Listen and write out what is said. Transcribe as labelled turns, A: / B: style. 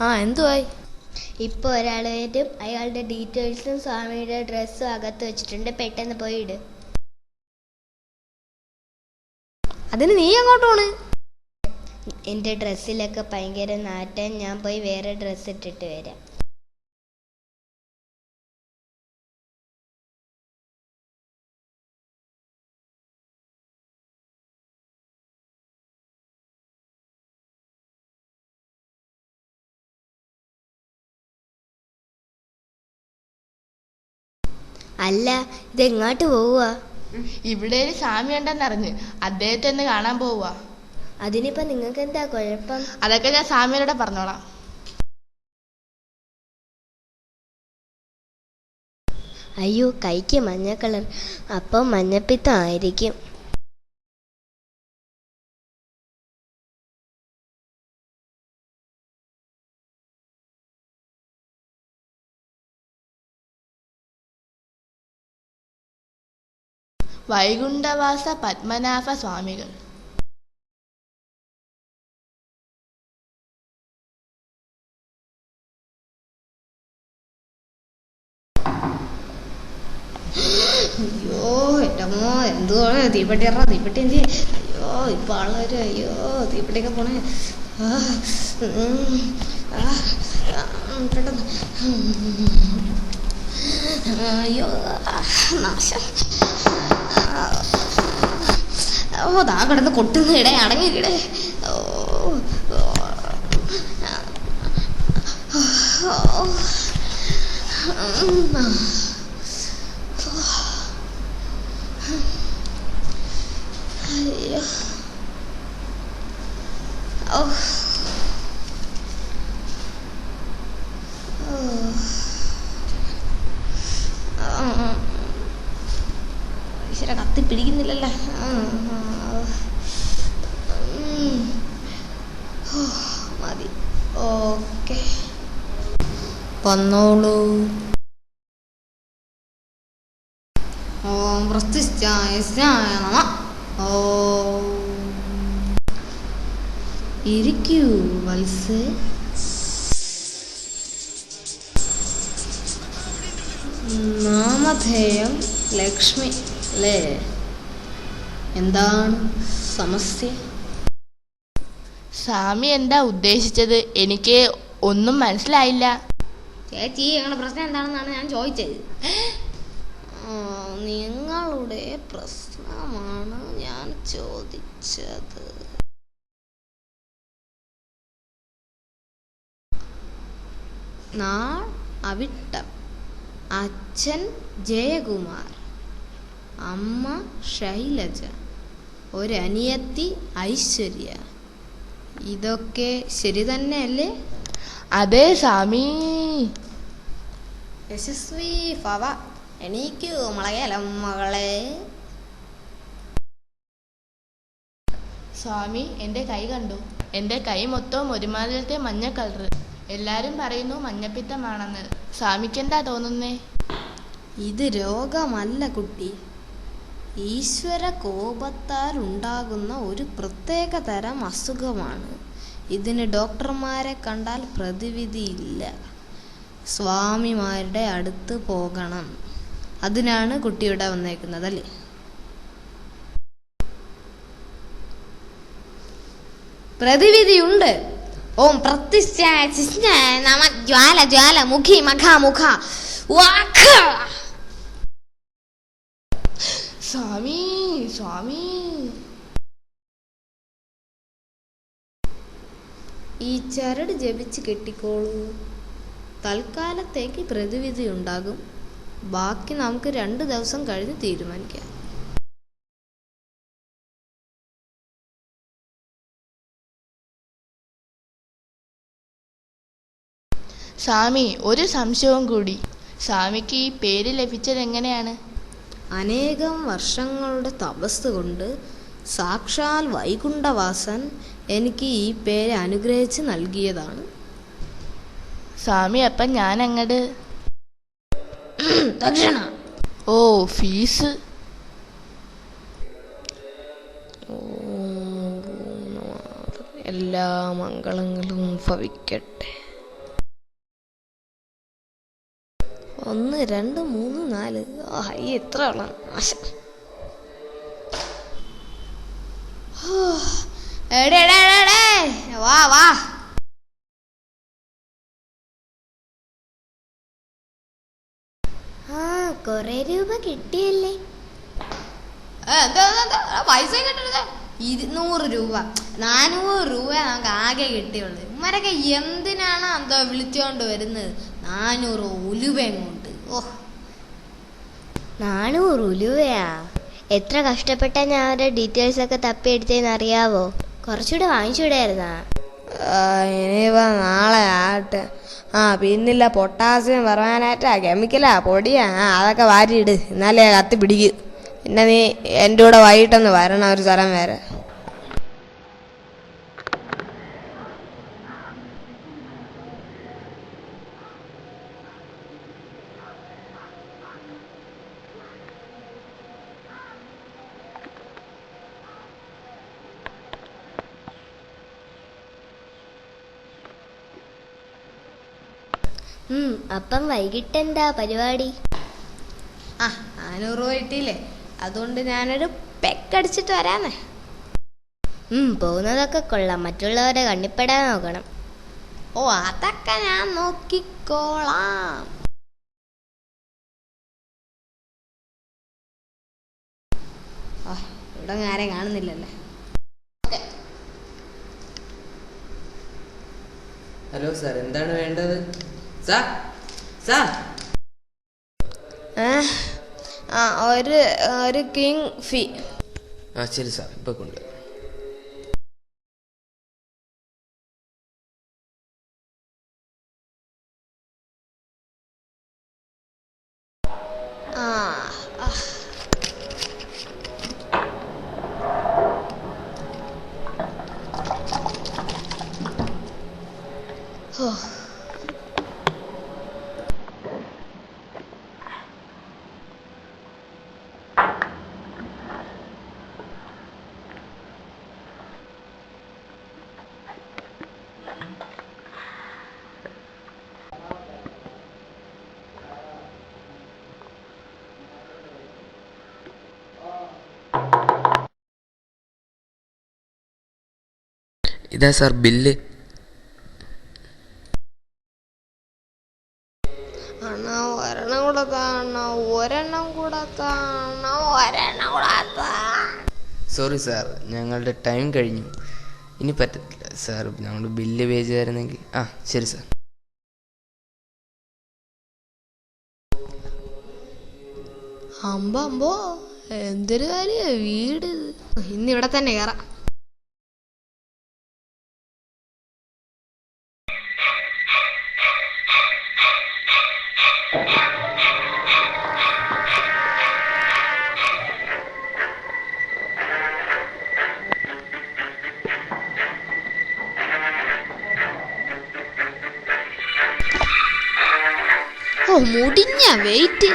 A: ആ എന്തുവായി?
B: ഇപ്പോൾ ഒരാൾ വരും, അയാളുടെ ഡീറ്റെയിൽസും സ്വാമിയുടെ ഡ്രസ്സും അകത്ത് വെച്ചിട്ടുണ്ട്, പെട്ടെന്ന് പോയി ഇട്.
A: അതിന് നീ അങ്ങോട്ട് പോണ്?
B: എൻ്റെ ഡ്രസ്സിലൊക്കെ ഭയങ്കര നാറ്റം, ഞാൻ പോയി വേറെ ഡ്രസ്സ് ഇട്ടിട്ട് വരാം. അല്ല, ഇതെങ്ങോട്ട് പോവുക?
C: ഇവിടെ ഒരു സ്വാമി ഉണ്ടെന്നറിഞ്ഞ് അദ്ദേഹത്തെ ഒന്ന് കാണാൻ പോവുക.
B: അതിനിപ്പോ നിങ്ങൾക്ക് എന്താ കുഴപ്പം?
C: അതൊക്കെ ഞാൻ സ്വാമിയോടെ പറഞ്ഞോളാം.
B: അയ്യോ, കൈക്ക് മഞ്ഞ കളർ, അപ്പം മഞ്ഞപ്പിത്തം ആയിരിക്കും.
C: വൈകുണ്ഠവാസ പത്മനാഭ സ്വാമികൾ.
A: അയ്യോ എൻ്റെ അമ്മോ, എന്തുവാണ് തീപ്പെട്ടി തീപ്പെട്ടി എന്തി? അയ്യോ ഇപ്പൊ ആള് വരും. അയ്യോ തീപ്പെട്ടിയൊക്കെ പോണേ. പെട്ടെന്ന്. അയ്യോ നാശം. ഓ ദാ കിടന്ന് കൊട്ടുന്ന ഇടേ, അടങ്ങിക്കിടേ. ഓ അയ്യോ ഓ ഈശ്വര, കത്തി പിടിക്കുന്നില്ലല്ലേ. മതി, ഓക്കെ വന്നോളൂ. ഓം പ്രസ്തുശ്ചായ നമ. ഓം ഇരിക്കൂ വത്സേ. നാമധേയം ലക്ഷ്മി അല്ലേ? എന്താണ് സമസ്യ?
C: സ്വാമി എന്താ ഉദ്ദേശിച്ചത്? എനിക്ക് ഒന്നും മനസ്സിലായില്ല.
A: ചേച്ചി, ഞങ്ങളുടെ പ്രശ്നം എന്താണെന്നാണ് ഞാൻ ചോദിച്ചത്. നിങ്ങളുടെ പ്രശ്നമാണ് ഞാൻ ചോദിച്ചത്. നാൾ അവിട്ടം. അച്ഛൻ ജയകുമാർ, അമ്മ ശൈലജ, ഒരനിയത്തി ഐശ്വര്യ. ഇതൊക്കെ ശരി തന്നെയല്ലേ?
C: അതെ സ്വാമി.
A: യശസ്വി ഭവ. എണീക്കൂ മളയലം മകളെ.
C: സ്വാമി, എൻ്റെ കൈ കണ്ടു. എൻ്റെ കൈ മൊത്തവും ഒരുമാതിരത്തെ മഞ്ഞ കളർ. എല്ലാരും പറയുന്നു മഞ്ഞപ്പിത്തമാണെന്ന്. സ്വാമിക്ക് എന്താ തോന്നുന്നേ?
A: ഇത് രോഗമല്ല കുട്ടി, ഈശ്വര കോപത്താൽ ഉണ്ടാകുന്ന ഒരു പ്രത്യേക തരം അസുഖമാണ്. ഇതിന് ഡോക്ടർമാരെ കണ്ടാൽ പ്രതിവിധിയില്ല. സ്വാമിമാരുടെ അടുത്ത് പോകണം. അതിനാണ് കുട്ടിയുടെ വന്നേക്കുന്നത് അല്ലേ? പ്രതിവിധിയുണ്ട്. ഓം പ്രതിഷ്ഠ നമ ജ്വാല ജ്വാല മുഖി മഖ മുഖ വാഖ.
C: സ്വാമി സ്വാമി.
A: ഈ ചരട് ജപിച്ച് കെട്ടിക്കോളൂ. തൽക്കാലത്തേക്ക് പ്രതിവിധി ഉണ്ടാകും. ബാക്കി നമുക്ക് 2 ദിവസം കഴിഞ്ഞ് തീരുമാനിക്കാം.
C: സ്വാമി, ഒരു സംശയവും കൂടി. സ്വാമിക്ക് ഈ പേര് ലഭിച്ചത് എങ്ങനെയാണ്?
A: അനേകം വർഷങ്ങളുടെ തപസ് കൊണ്ട് സാക്ഷാൽ വൈകുണ്ഠവാസൻ എനിക്ക് ഈ പേര് അനുഗ്രഹിച്ച് നൽകിയതാണ്.
C: സ്വാമി, അപ്പം ഞാൻ അങ്ങട്
A: ദക്ഷിണ.
C: ഓ, ഫീസ്.
A: എല്ലാ മംഗളങ്ങളും ഭവിക്കട്ടെ. 1 2 3 4 എത്ര ഉള്ള ആശ. വാ വാ.
B: കൊറേ രൂപ കിട്ടിയല്ലേ?
A: പൈസ കിട്ടരുത്. 200 രൂപ 400 രൂപ നമുക്ക് ആകെ കിട്ടിയുള്ളു. ഇവരൊക്കെ എന്തിനാണ് എന്തോ വിളിച്ചോണ്ട് വരുന്നത്? 400 ഉലുവയും കൊണ്ട്.
B: 400 ഉലുവയാ? എത്ര കഷ്ടപ്പെട്ടാ ഞാൻ അവരുടെ ഡീറ്റെയിൽസ് ഒക്കെ തപ്പിയെടുത്തേന്ന് അറിയാവോ? കുറച്ചുകൂടെ വാങ്ങിച്ചുവിടായിരുന്നാ?
A: ഇനിയിപ്പോ നാളെ ആട്ടെ. പിന്നില്ല പൊട്ടാസ്യം പെർമാനേറ്റാ കെമിക്കലാ പൊടിയാ അതൊക്കെ വാരിയിട്, എന്നാലേ കത്തി പിടിക്കും. പിന്നെ നീ എൻ്റെ കൂടെ വൈകിട്ടൊന്ന് വരണം ഒരു സ്ഥലം വരെ.
B: അപ്പം വൈകിട്ട് എന്താ പരിപാടി?
A: 400 രൂപ കിട്ടിയില്ലേ, അതുകൊണ്ട് ഞാനൊരു പെക്കടിച്ചിട്ട് വരാന്നേ.
B: പോകുന്നതൊക്കെ കൊള്ളാം, മറ്റുള്ളവരെ കണ്ണിപ്പെടാൻ നോക്കണം.
A: അതൊക്കെ ഞാൻ നോക്കിക്കോളാം. ഇവിടെ ആരെയും കാണുന്നില്ലല്ലേ.
D: ഹലോ സാർ, എന്താണ് വേണ്ടത്? സാർ സാർ
A: ഒരു കിങ് ഫീ.
D: ശരി സാർ, ഇപ്പൊ കൊണ്ട്. ഇതാ സാർ ബില്ല്. സോറി സാർ, ഞങ്ങളുടെ ടൈം കഴിഞ്ഞു, ഇനി പറ്റത്തില്ല സാർ. ഞങ്ങളുടെ ബില്ല് പേ ചെയ്തായിരുന്നെങ്കിൽ. ശരി സാർ.
A: അമ്പോ എന്തൊരു കാര്യ വീട്. ഇന്നിവിടെ തന്നെ കയറാം. മുടിഞ്ഞ വെയിറ്റ്.